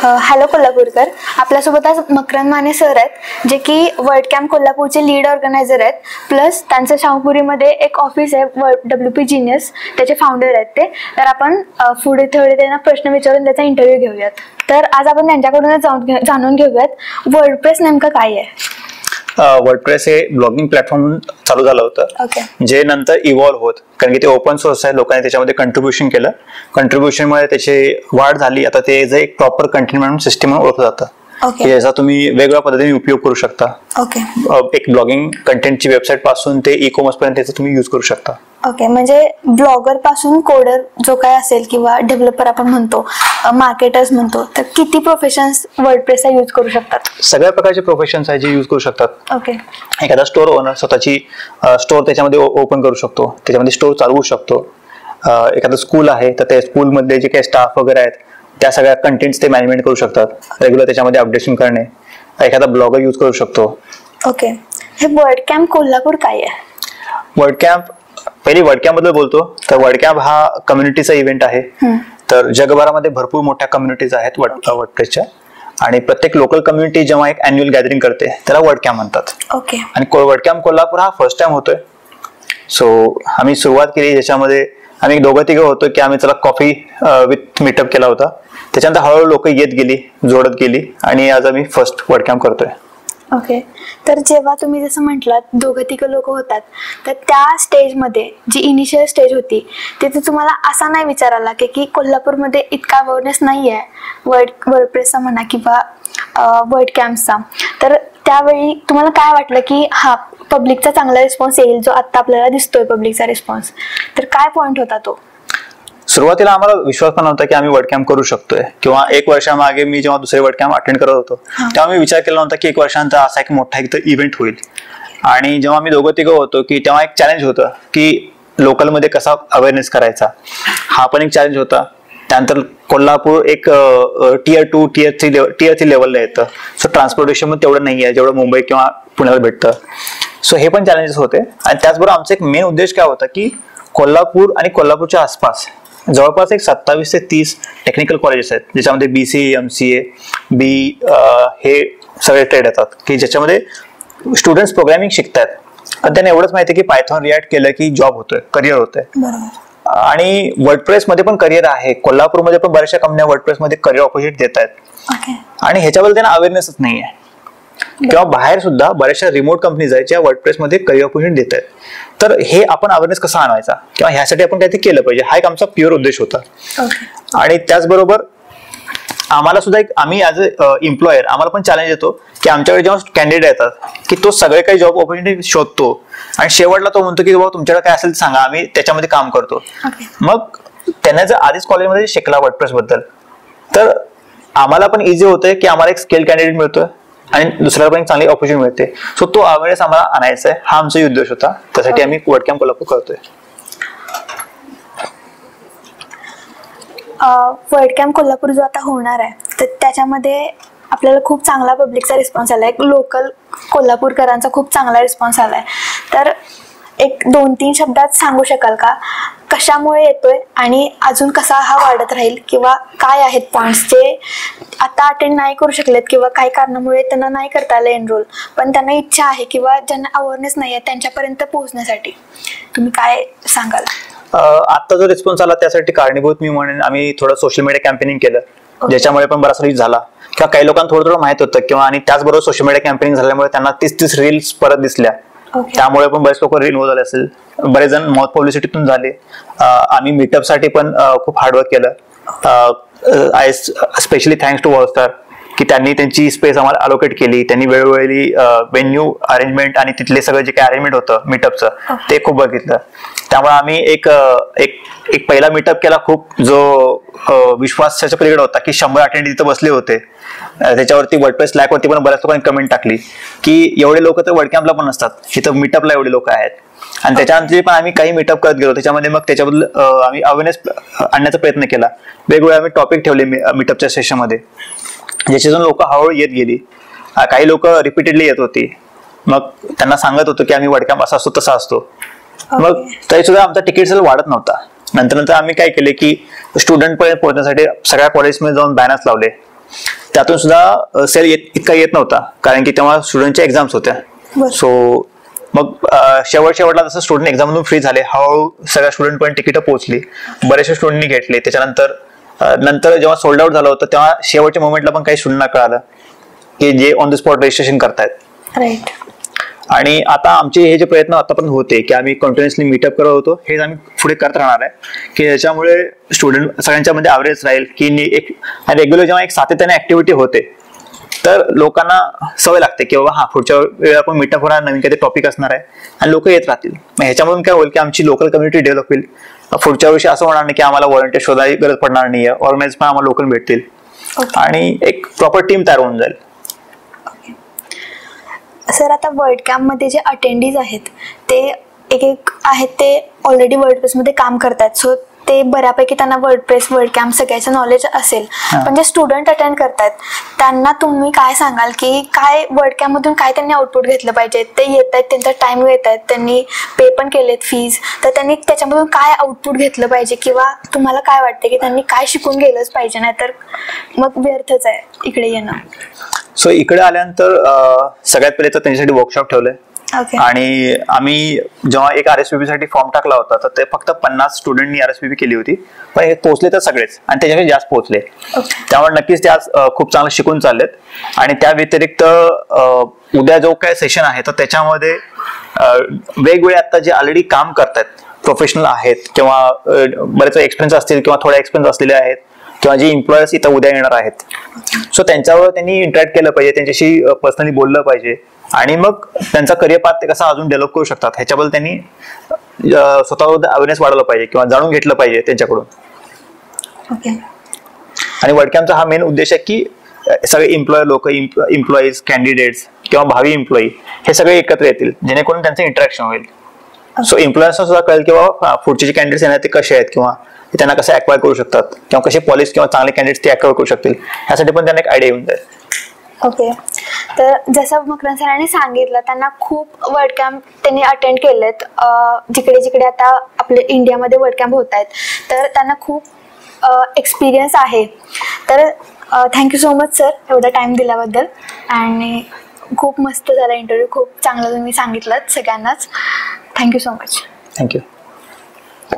Hello Kolhapurkar, आपल्यासोबत आज Makarand Mane sir आहेत जे की वर्ल्ड कॅम्प कोल्हापूरचे लीड ऑर्गनायझर आहेत. प्लस त्यांचं शाहूपुरीमध्ये एक ऑफिस आहे WP जीनियस, त्याचे फाउंडर आहेत ते. तर आपण पुढे थोडे त्यांना प्रश्न विचारून त्याचा इंटरव्ह्यू घेऊयात. तर आज आपण त्यांच्याकडूनच जाणून घेऊयात वर्डप्रेस नेमकं काय आहे. वर्डप्रेस हे ब्लॉगिंग प्लॅटफॉर्म चालू झालं होतं, जे नंतर इव्हॉल्व्ह होत, कारण की ते ओपन सोर्स आहे, लोकांनी त्याच्यामध्ये कंट्रीब्युशन केलं. कंट्रीब्युशनमुळे त्याची वाढ झाली. आता ते जे एक प्रॉपर कंटेंट म्हणून सिस्टम म्हणून ओळखलं जातं, याचा तुम्ही वेगवेगळ्या पद्धतीने उपयोग करू शकता. एक ब्लॉगिंग कंटेंटची वेबसाईट पासून ते ई-कॉमर्स पर्यंत त्याचा तुम्ही युज करू शकता. ओके, म्हणजे ब्लॉगर पासून कोडर जो काय असेल किंवा डेव्हलपर आपण म्हणतो, मार्केटर्स म्हणतो, तर किती प्रोफेशन्स वर्डप्रेसचा यूज करू शकतात? सगळ्या प्रकारचे प्रोफेशन्स आहे जे यूज करू शकतात. ओके, एखादा स्टोर ओनर स्वतःची स्टोर त्याच्यामध्ये ओपन करू शकतो, त्याच्यामध्ये स्टोर चालवू शकतो. एखादं स्कूल आहे तर त्या स्कूलमधले जे काही स्टाफ वगैरे आहेत त्या सगळ्या कंटेंट्स ते मॅनेजमेंट करू शकतात, रेग्युलर त्याच्यामध्ये अपडेशन करणे. एखादा ब्लॉगर यूज करू शकतो. ओके, हे वर्ड कॅम्प कोल्हापूर काय आहे? वर्ड कॅम्प, पहिली वर्ड कॅम्प बद्दल बोलतो तर वर्ड कॅम्प हा कम्युनिटीचा इव्हेंट आहे. तर जगभरामध्ये भरपूर मोठ्या कम्युनिटीज आहेत वर्डप्रेसच्या, आणि प्रत्येक लोकल कम्युनिटी जेव्हा एक अॅन्युअल गॅदरिंग करते त्याला वर्ड कॅम्प म्हणतात. ओके, आणि वर्ड कॅम्प कोल्हापूर हा फर्स्ट टाइम होतोय. सो आम्ही सुरुवात केली, ज्याच्यामध्ये आम्ही दोघं तिघं होतो की आम्ही त्याला कॉफी विथ मीटअप केला होता. त्याच्यानंतर हळूहळू लोक येत गेली, जोडत गेली, आणि आज आम्ही फर्स्ट वर्ड कॅम्प करतोय. ओके, तर जेव्हा तुम्ही जसं म्हटलात दोघं तिघं लोक होतात, तर त्या स्टेजमध्ये जी इनिशियल स्टेज होती तिथे तुम्हाला असा नाही विचार आला की कोल्हापूरमध्ये इतका अवेअरनेस नाही आहे वर्डप्रेसचा म्हणा किंवा वर्ड कॅम्पचा, तर त्यावेळी तुम्हाला काय वाटलं की हा पब्लिकचा चांगला रिस्पॉन्स येईल, जो आता आपल्याला दिसतोय पब्लिकचा रिस्पॉन्स, तर काय पॉइंट होता तो? सुरुवातीला आम्हाला विश्वास पण नव्हता की आम्ही वर्ड कॅम्प करू शकतोय, किंवा एक वर्षामागे मी जेव्हा दुसरे वर्ड कॅम्प अटेंड करत होतो तेव्हा मी विचार केला नव्हता की एक वर्षानंतर असा एक मोठा एक इव्हेंट होईल. आणि जेव्हा मी दोघं तिघं होतो की तेव्हा एक चॅलेंज होतं की लोकलमध्ये कसा अवेअरनेस करायचा, हा पण एक चॅलेंज होता. त्यानंतर कोल्हापूर एक टियर 2 टियर 3 लेवलला येतं. सो ट्रान्सपोर्टेशन पण तेवढं नाही आहे जेवढं मुंबई किंवा पुण्याला भेटतं. सो हे पण चॅलेंजेस होते. आणि त्याचबरोबर आमचा एक मेन उद्देश काय होता की कोल्हापूर आणि कोल्हापूरच्या आसपास जवळपास एक 27 ते 30 टेक्निकल कॉलेजेस आहेत, ज्याच्यामध्ये BCA, MCA, हे सगळे ट्रेड येतात, की ज्याच्यामध्ये स्टुडंट्स प्रोग्रामिंग शिकतात. पण त्यांना एवढंच माहिती आहे की पायथॉन रिॲक्ट केलं की जॉब होतोय, करिअर होतंय. आणि वर्डप्रेस मध्ये पण करिअर आहे. कोल्हापूरमध्ये पण बऱ्याचशा कंपन्या वर्डप्रेस मध्ये करिअर ऑपॉर्च्युनिटी देत आहेत, आणि ह्याच्याबद्दल त्यांना अवेअरनेसच नाही आहे. किंवा बाहेर सुद्धा बऱ्याचशा रिमोट कंपनीज आहेत ज्या वर्डप्रेस मध्ये करिअर ऑपॉर्च्युनिटी देत आहेत. तर हे आपण अवेअरनेस कसा आणायचा किंवा ह्यासाठी आपण काहीतरी केलं पाहिजे, हा एक आमचा प्युअर उद्देश होता. आणि त्याचबरोबर आम्हाला सुद्धा एक, आम्ही ऍज अ एम्प्लॉयर आम्हाला पण चॅलेंज येतो की आमच्याकडे जेव्हा कॅन्डिडेट येतात की तो सगळे काही जॉब ऑपॉर्च्युनिटी शोधतो, आणि शेवटला तो म्हणतो की बाबा तुमच्याकडे काय असेल तर सांगा, आम्ही त्याच्यामध्ये काम करतो. मग त्यांना जर आधीच कॉलेजमध्ये शिकला वर्डप्रेस बद्दल, तर आम्हाला पण इझी होतंय की आम्हाला एक स्किल कॅन्डिडेट मिळतोय आणि दुसऱ्याला पण एक चांगली ऑपॉर्च्युनिटी मिळते. सो तो अवेअरनेस आम्हाला आणायचा आहे, हा आमचा उद्देश होता. त्यासाठी आम्ही वर्ड कॅम्प कोल्हापूर करतोय. वर्ड कॅम्प कोल्हापूर जो आता होणार आहे, तर त्याच्यामध्ये आपल्याला खूप चांगला पब्लिकचा रिस्पॉन्स आलाय, लोकल कोल्हापूरकरांचा खूप चांगला रिस्पॉन्स आलाय. तर एक 2-3 शब्दात सांगू शकाल का कशामुळे येतोय आणि अजून कसा हा वाढत राहील, किंवा काय आहेत पॉइंट्स जे आता अटेंड नाही करू शकलेत किंवा काही कारणामुळे त्यांना नाही करता आलं एनरोल, पण त्यांना इच्छा आहे किंवा ज्यांना अवेअरनेस नाही आहे त्यांच्यापर्यंत पोहोचण्यासाठी तुम्ही काय सांगाल? आता जो रिस्पॉन्स आला त्यासाठी कारणीभूत मी म्हणेन आम्ही थोडं सोशल मीडिया कॅम्पेनिंग केलं, ज्याच्यामुळे पण बराचसा रीच झाला. किंवा काही लोकांना थोडं माहित होतं, किंवा आणि त्याचबरोबर सोशल मीडिया कॅम्पेनिंग झाल्यामुळे त्यांना 30 रील्स परत दिसल्या, त्यामुळे पण बरेच लोक रिन्वॉल्व झाले असेल. बरेच जण माउथ पब्लिसिटीतून झाले. आम्ही मीटअप साठी पण खूप हार्डवर्क केलं. आय स्पेशली थँक्स टू वॉलस्टार की त्यांनी त्यांची स्पेस आम्हाला अलोकेट केली. त्यांनी वेळोवेळी वेन्यू अरेंजमेंट आणि तिथले सगळं जे काही अरेंजमेंट होतं मीटअपचं ते खूप बघितलं. त्यामुळे आम्ही एक पहिला मीटअप केला खूप जो विश्वासाच्या पलीकडे होता की 100 अटेंड तिथे बसले होते. त्याच्यावरती वर्डप्रेस स्लॅकवरती पण बऱ्याच लोकांनी कमेंट टाकली की एवढे लोक तर वर्ड कॅम्पला पण नसतात, इथं मीटअपला एवढे लोक आहेत. आणि त्याच्यानंतर पण आम्ही काही मीटअप करत गेलो, त्याच्यामध्ये मग त्याच्याबद्दल आम्ही अवेअरनेस आणण्याचा प्रयत्न केला. वेगवेगळे आम्ही टॉपिक ठेवले मीटअपच्या सेशनमध्ये, ज्याच्यातून लोक हळूहळू येत गेली. काही लोक रिपीटेडली येत होती. मग त्यांना सांगत होतो की आम्ही वर्ड कॅम्प असा असतो तसा असतो. मग तरी सुद्धा आमचा तिकीट सेल वाढत नव्हता. नंतर आम्ही काय केले की स्टुडंट पर्यंत पोहोचण्यासाठी सगळ्या कॉलेजमध्ये जाऊन बॅनर्स लावले त्यातून सुद्धा सेल इतका येत नव्हता, कारण की तेव्हा स्टुडंटच्या एक्झाम्स होत्या. बरं. सो मग शेवटला जसं स्टुडंट एक्झाममधून फ्री झाले, हळूहळू सगळ्या स्टुडंट पण तिकीट पोहोचली, बरेचशा स्टुडंटनी घेतले. त्याच्यानंतर जेव्हा सोल्ड आउट झालं होतं तेव्हा शेवटच्या मोमेंटला पण काही स्टुडंटना कळालं की जे ऑन द स्पॉट रजिस्ट्रेशन करतायत. राईट. आणि आता आमचे हे जे प्रयत्न आतापर्यंत होते की आम्ही कंटिन्युअसली मीटअप करत होतो, हे आम्ही पुढे करत राहणार आहे की याच्यामुळे स्टुडंट सगळ्यांच्या मध्ये ॲव्हरेज राहील की एक रेग्युलर जेव्हा एक सातत्याने ऍक्टिव्हिटी होते तर लोकांना सवय लागते की बाबा हा पुढच्या वेळेला आपण मीटअप होणार, नवीन काहीतरी टॉपिक असणार आहे आणि लोक येत राहतील. मग ह्याच्यामधून काय होईल की आमची लोकल कम्युनिटी डेव्हलप होईल. पुढच्या वर्षी असं होणार नाही की आम्हाला व्हॉलंटियर शोधायची गरज पडणार नाही, ऑर्गनाइज पण आम्हाला लोकल भेटतील आणि एक प्रॉपर टीम तयार होऊन जाईल. सर, आता वर्ल्ड कॅम्पमध्ये जे अटेंडीज आहेत ते एक आहेत ते ऑलरेडी वर्ल्डप्रेसमध्ये काम करतात, सो ते बऱ्यापैकी त्यांना वर्ल्डप्रेस वर्ल्ड कॅम्प सगळ्याचं नॉलेज असेल. पण जे स्टुडंट अटेंड करतात त्यांना तुम्ही काय सांगाल की काय वर्ल्ड कॅम्पमधून काय त्यांनी आउटपुट घेतलं पाहिजे? ते येत आहेत, त्यांचा टाइम घेत आहेत, त्यांनी पे पण केलेत फीज, तर त्यांनी त्याच्यामधून काय आउटपुट घेतलं पाहिजे किंवा तुम्हाला काय वाटतं की त्यांनी काय शिकून गेलंच पाहिजे, नाही तर मग व्यर्थच आहे इकडे येणं? सो इकडे आल्यानंतर सगळ्यात पहिले तर त्यांच्यासाठी वर्कशॉप ठेवलंय. आणि आम्ही जेव्हा एक RSVP साठी फॉर्म टाकला होता तर ते फक्त 50 स्टुडंटनी RSVP केली होती, पण हे पोहोचले तर सगळेच आणि त्याच्यापेक्षा जास्त पोहोचले. त्यामुळे नक्कीच ते आज खूप चांगलं शिकून चाललेत. आणि त्या व्यतिरिक्त उद्या जो काय सेशन आहे तर त्याच्यामध्ये वेगवेगळे आता जे ऑलरेडी काम करतात प्रोफेशनल आहेत किंवा बरेच एक्सपिरियन्स असतील किंवा थोडे एक्सपिरियन्स असलेले आहेत किंवा जे एम्प्लॉयर्स इथं उद्या येणार आहेत, सो त्यांच्यावर त्यांनी इंटरॅक्ट केलं पाहिजे, त्यांच्याशी पर्सनली बोललं पाहिजे आणि मग त्यांचा करिअर पाथ ते कसा अजून डेव्हलप करू शकतात ह्याच्याबद्दल त्यांनी स्वतःवर अवेअरनेस वाढवलं पाहिजे किंवा जाणून घेतलं पाहिजे त्यांच्याकडून. आणि वर्ल्ड कॅम्पचा हा मेन उद्देश आहे की सगळे एम्प्लॉईज, कॅन्डिडेट्स किंवा भावी एम्प्लॉई हे सगळे एकत्र येतील जेणेकरून त्यांचं इंटरॅक्शन होईल. सो एम्प्लॉयर्सना सुद्धा कळेल किंवा पुढचे जे कॅन्डिडेट्स येणार ते कसे आहेत किंवा त्यांना कसं ऍक्वायर करू शकतात किंवा कसे पॉलिश किंवा चांगले कॅन्डिडेट्स ते ऍक्वायर करू शकतील, ह्यासाठी पण त्यांना एक आयडिया येऊन जाईल. ओके. तर जसं मकरंद सरांनी सांगितलं, त्यांना खूप वर्ल्ड कॅम्प त्यांनी अटेंड केलेत जिकडे जिकडे आता आपल्या इंडियामध्ये वर्ल्ड कॅम्प होत आहेत, तर त्यांना खूप एक्सपिरियन्स आहे. तर थँक्यू सो मच सर एवढा टाईम दिल्याबद्दल. आणि खूप मस्त झाला इंटरव्ह्यू, खूप चांगलं तुम्ही सांगितलं सगळ्यांनाच. Thank you so much. थँक्यू.